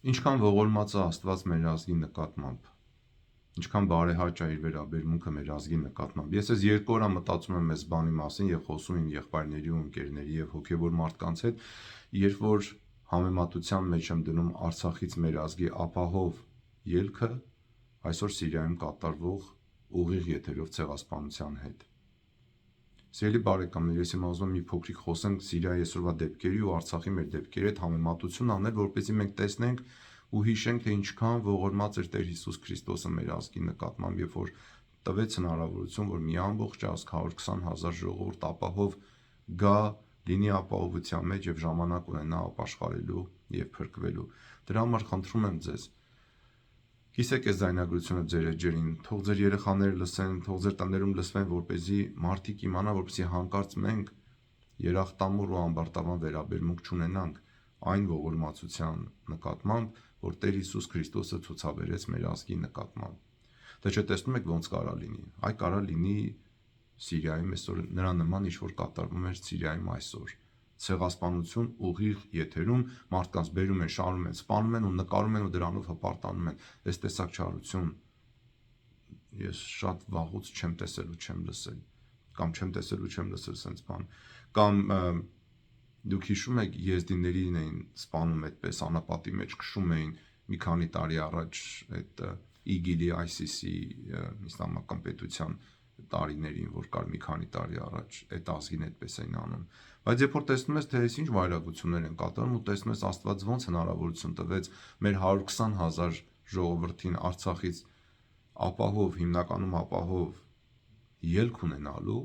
Ինչքան ողորմած է Աստված մեր ազգի նկատմամբ, ինչքան բարեհաճ է իր վերաբերմունքը մեր ազգի նկատմամբ։ Ես այս 2 օր մտածում եմ այս բանի մասին եւ խոսում իմ եղբայրների ու ընկերների եւ հոգեվոր մարդկանց հետ, երբ որ համեմատության մեջ եմ դնում Արցախից մեր ազգի ապահով ելքը այսօր Սիրիայում կատարվող ուղիղ եթերով ցեղասպանության հետ։ Սիրելի բարեկամներ, ես հիմա ուզում եմ մի փոքրիկ խոսենք Սիրիայի այսօրվա դեպքերի ու Արցախի մեր դեպքերի հետ համեմատություն անել, որպեսզի մենք տեսնենք ու հիշենք, թե ինչքան ողորմած էր Տեր Հիսուս Քրիստոսը մեր ազգի նկատմամբ, երբ որ տվեց հնարավորություն, որ մի ամբողջ ազգ 120,000 ժողովուրդ ապահով գա, լինի ապահովության մեջ եւ ժամանակ ունենա ապաշխարելու եւ փրկվելու։ Դրա համար խնդրում եմ ձեզ, հիսեք այս ձայնագրությունը ձեր էջերին, թող ձեր երեխաները լսեն, թող ձեր տներում լսվեն, որպեսզի մարդիկ իմանան, որպեսզի հանկարծ մենք երախտամոռ ու ամբարտավան վերաբերմունք չունենանք այն ողորմածության նկատմամբ, որ Տեր Հիսուս Քրիստոսը ցուցաբերեց մեր ազգի նկատմամբ։ Դե չէ, տեսնում եք ոնց կարա լինի։ Այ կարա լինի Սիրիայում այսօր նրա նման ինչ որ կատարվում էր Սիրիայում այսօր։ Ցեղասպանություն ուղիղ եթերում մարդկանց բերում են, շարում են, սպանում են ու նկարում են ու դրանով հպարտանում են։ Այս տեսակ չարություն ես շատ վաղուց չեմ տեսել ու չեմ լսել, կամ չեմ տեսել ու չեմ լսել sense բան, կամ դուք հիշում եք եզդիներին էին սպանում այդպես անապատի մեջ քշում էին մի քանի տարի առաջ այդ IGIL-ի ISIS-ի իսլամական պետության տարիներին, որ կար մի քանի տարի առաջ, այդ ազգին այդպես էին անում։ Բայց երբ որ տեսնում ես, թե այս ինչ վայրագություններ են կատարում ու տեսնում ես Աստված ոնց հնարավորություն տվեց մեր 120,000 ժողովրդին Արցախից ապահով, հիմնականում ապահով ելք ունենալու,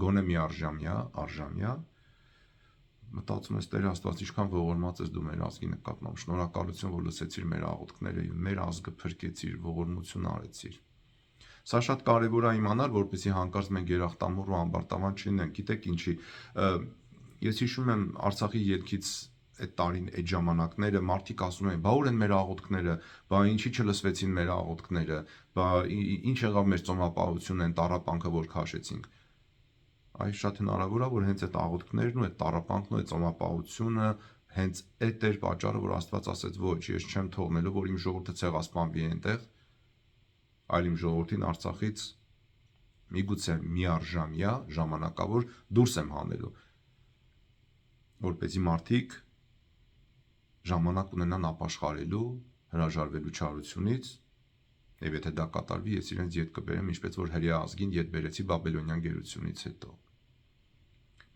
գոնե մի արժամյա, մտածում ես Տեր Աստված, ինչքան ողորմած ես դու մեր ազգի նկատմամբ, շնորհակալություն, որ լսեցիր մեր աղոթքները եւ մեր ազգը փրկեցիր, ողորմություն արեցիր։ Սա շատ կարևոր է իմանալ, որպեսզի հանկարծ մենք երախտամոռ ու ամբարտավան չլինենք։ Գիտեք ինչի, ես հիշում եմ Արցախի ելքից այդ տարին, այդ ժամանակները մարդիկ ասում էին, բա ուր են մեր աղոթքները, բա ինչի չլսվեցին մեր աղոթքները, բա ինչ եղավ մեր ծոմապահությունն, այն տառապանքը, որ քաշեցինք։ Այս շատ հնարավոր է, որ հենց այդ աղոթքներն ու այդ տառապանքն ու այդ ծոմապահությունը հենց այդ էր պատճառը, որ Աստված ասեց, ոչ, ես չեմ թողնելու, որ իմ ժողովուրդը ցեղասպանվի այնտեղ, այլ իմ ժողովրդին Արցախից միգուցե միառժամյա ժամանակավոր դուրս եմ հանելու, որպեսզի մարդիկ ժամանակ ունենան ապաշխարելու, հրաժարվելու չարությունից, եւ եթե դա կատարվի, ես իրենց ետ կբերեմ, ինչպես որ հրեա ազգին ետ բերեցի Բաբելոնյան գերությունից հետո։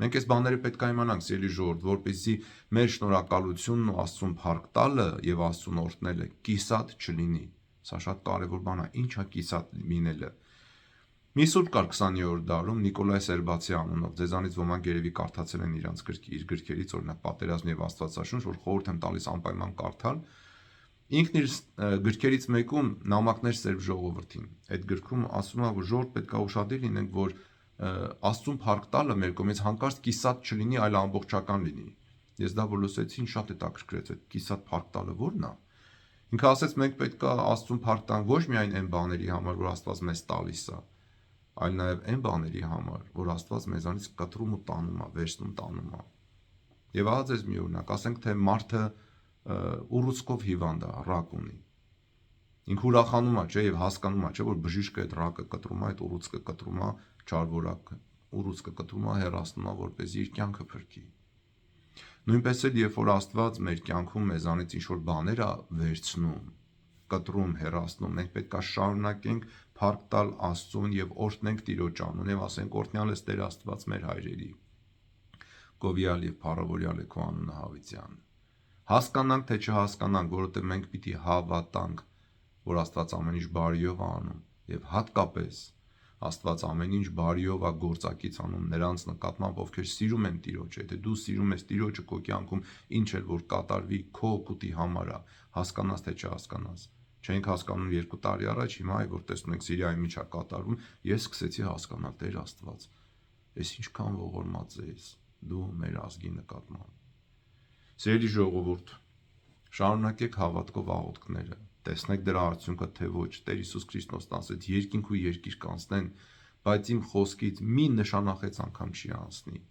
Մենք այս բաները պետք է իմանանք, սիրելի ժողովուրդ, որպեսզի մեր շնորհակալությունն ու Աստծուն փառք տալը եւ Աստծուն օրհնելը կիսատ չլինի։ Սա շատ կարևոր բան է, ի՞նչ է կիսատ լինելը։ Մի սուրբ կար 20-րդ դարում Նիկոլայ Սերբացի անունով, ձեզանից ոմանք երևի կարդացել են իր գրքերից, օրինակ Պատերազմ եւ Աստվածաշունչ, որ խորհուրդ եմ տալիս անպայման կարդալ։ Ինքն իր գրքերից մեկում նամակներ Սերբ ժողովրդին։ Այդ գրքում ասում է, որ ժողովուրդ պետք է ուշադիր լինենք, որ Աստծուն փառք տալը մեր կողմից հանկարծ կիսատ չլինի, այլ ամբողջական լինի։ Ես դա որ լսեցի, շատ հետաքրքրեց, այդ կիսատ փառք տալը ո՞րն է։ Ինքը ասեց, մենք պետք է Աստծուն փառք տանք ոչ միայն այն բաների համար, որ Աստված մեզ տալիս է, այլ նաև այն բաների համար, որ Աստված մեզանից կտրում ու տանում է, վերցնում տանում է։ Եվ ահա ձեզ մի օրինակ, ասենք թե մարդը ուռուցքով հիվանդ է, ռակ ունի։ Ինքը ուրախանում է, չէ, եւ հասկանում է, չէ, որ բժիշկը այդ ռակը կտրում է, այդ ուռուցքը կտրում է, չարվորակը, ուռուցքը կտրում է, հեռացնում է, որպեսզի իր կյանքը փրկի։ Նույնպես էլ երբ որ Աստված մեր կյանքում մեզանից ինչ որ բաներ է վերցնում, կտրում, հեռացնում, մենք պետք է շարունակենք փառք տալ Աստծուն եւ օրհնենք Տիրոջ անուն եւ ասենք օրհնյալ ես Տեր Աստված մեր հայրերի։ Գովյալ եւ փառավորյալ է քո անունը Հավիտյան։ Հասկանանք թե չհասկանանք, որովհետեւ մենք պիտի հավատանք, որ Աստված ամեն ինչ բարիով է անում եւ հատկապես Աստված ամեն ինչ բարիով է գործակից անում նրանց նկատմամբ, ովքեր սիրում են Տիրոջը։ Եթե դու սիրում ես Տիրոջը քո կյանքում, ինչ էլ որ կատարվի քո օգուտի համար է, հասկանաս թե չհասկանաս։ Չենք հասկանում 2 տարի առաջ, հիմա այ որ տեսնում ենք Սիրիայում ինչ է կատարվում, ես սկսեցի հասկանալ Տեր Աստված։ Ես ինչքան ողորմած ես դու մեր ազգի նկատմամբ։ Սիրելի ժողովուրդ, շարունակեք հավատքով աղոթքները, տեսնեք դրա արդյունքը թե ոչ։ Տեր Հիսուս Քրիստոսն ասեց, երկինք ու երկիր կանցնեն, բայց իմ խոսքից մի նշանախեց անգամ չի անցնի։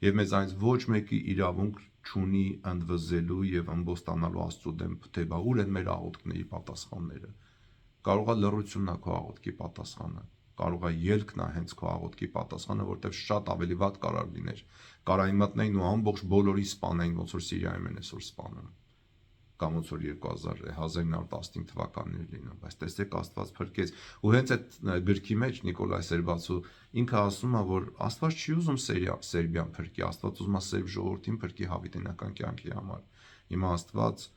Եվ մեզ այնց ոչ մեկի իրավունք չունի ընդվզելու եւ ըմբոստանալու Աստծո դեմ, թե բա ուր են մեր աղոթքների պատասխանները։ Կարող է լռությունն է քո աղոթքի պատասխանը, կարող է ելքն է հենց քո աղոթքի պատասխանը, որտեղ շատ ավելի վատ կարող լիներ։ Կարային մտնեին ու ամբողջ բոլորի սպանեին, ոնց որ Սիրիայում են այսօր սպանում, կամ ոնց որ 1915 թվականներ լինում, բայց տեսեք Աստված փրկեց։ Ու հենց այդ գրքի մեջ Նիկոլայ Սերբացու ինքը ասում է, որ Աստված չի ուզում Սերբիան փրկի, Աստված ուզում է սերբ ժողովրդին փրկի հավիտենական կյանքի համար։ Հիմա Աստված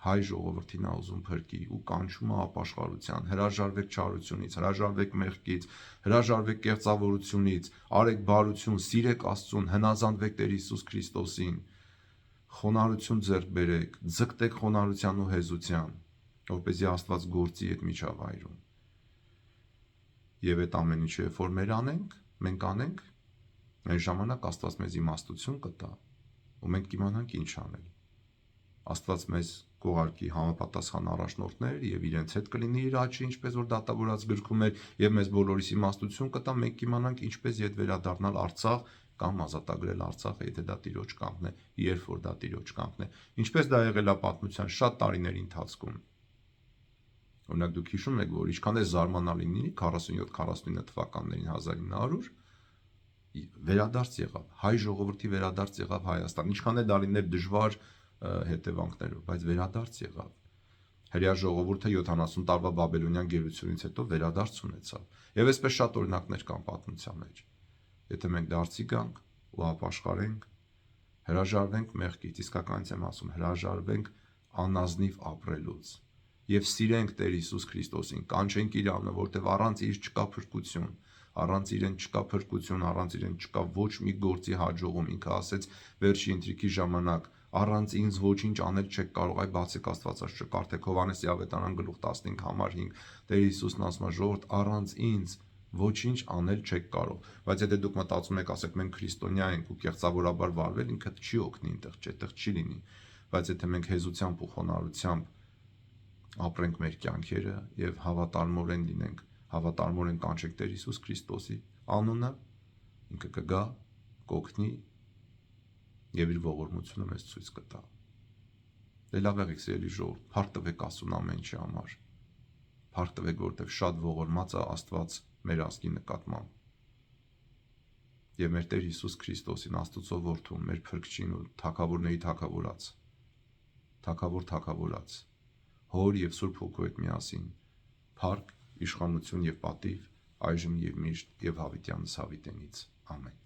հայ ժողովրդին է ուզում փրկի ու կանչում է ապաշխարության, հրաժարվեք չարությունից, հրաժարվեք մեղքից, հրաժարվեք կեղծավորությունից, արեք բարություն, սիրեք Աստծուն, հնազանդվեք Տեր Հիսուս Քրիստոսին, խոնարհություն ձեռք բերեք, ձգտեք խոնարհության ու հեզության, որպեսզի Աստված գործի այդ միջավայրում։ Եվ այդ ամեն ինչը երբ որ մենք անենք, այն ժամանակ Աստված մեզ իմաստություն կտա ու մենք կիմանանք ինչ անել։ Աստված մեզ կողարկի համապատասխան առաջնորդներ եւ իրենց հետ կլինի իր աչքը, ինչպես որ դատավորած գրքում էր, եւ մեզ բոլորիս իմաստություն կտա, մենք կիմանանք ինչպես ետ վերադառնալ Արցախ կամ ազատագրել Արցախը, եթե դա Տիրոջ կամքն է, երբ որ դա Տիրոջ կամքն է։ Ինչպես դա եղել է պատմության շատ տարիների ընթացքում։ Օրինակ դուք հիշում եք, որ ինչքան է զարմանալի լինի 47-49 թվականներին 1900 վերադարձ եղավ, հայ ժողովրդի վերադարձ եղավ Հայաստան, ինչքան է դա լիներ դժվար հետևանքներով, բայց վերադարձ եղավ։ Հրեա ժողովուրդը 70 տարվա բաբելոնյան գերությունից հետո վերադարձ ունեցավ։ Եվ այսպես շատ օրինակներ կան պատմության մեջ։ Եթե մենք դարձի գանք ու ապաշխարենք, հրաժարվենք մեղքից, իսկականից եմ ասում, հրաժարվենք անազնիվ ապրելուց եւ սիրենք Տեր Հիսուս Քրիստոսին, կանչենք իր անունը, որտեղ առանց իր չկա փրկություն, առանց իրեն չկա փրկություն, առանց իրեն չկա ոչ մի գործի հաջողում։ Ինքը ասեց վերջի ընթրիքի ժամանակ. առանց ինձ ոչինչ անել չեք կարող, այ բացեք Աստվածաշունչը, կարդեք Հովհաննեսի ավետարան գլուխ 15 համար 5, Տեր Հիսուսն ասում է, ժողովուրդ, առանց ինձ ոչինչ անել չեք կարող։ Բայց եթե դուք մտածում եք, ասեք մենք քրիստոնյա ենք ու կեղծավորաբար վարվել, ինքը չի օգնի այնտեղ, այդտեղ չի լինի։ Բայց եթե մենք հեզությամբ ու խոնարհությամբ ապրենք մեր կյանքերը եւ հավատարմորեն լինենք, հավատարմորեն կանչենք Տեր Հիսուս Քրիստոսի անունը, ինքը կգա, կօգնի եւ իր ողորմությունը մեզ ցույց կտա։ Դե լավ եղեք սիրելի ժողովուրդ, փառք տվեք Աստծուն ամեն ինչի համար։ Փառք տվեք, որովհետեւ շատ ողորմած է Աստված մեր ազգի նկատմամբ։ Եվ մեր Տեր Հիսուս Քրիստոսին, Աստծո որդուն, մեր փրկչին ու թագավորների թագավորած, Հոր եւ Սուրբ Հոգու հետ միասին, փառք, իշխանություն եւ պատիվ այժմ եւ միշտ եւ հավիտյանս հավիտենից։ Ամեն։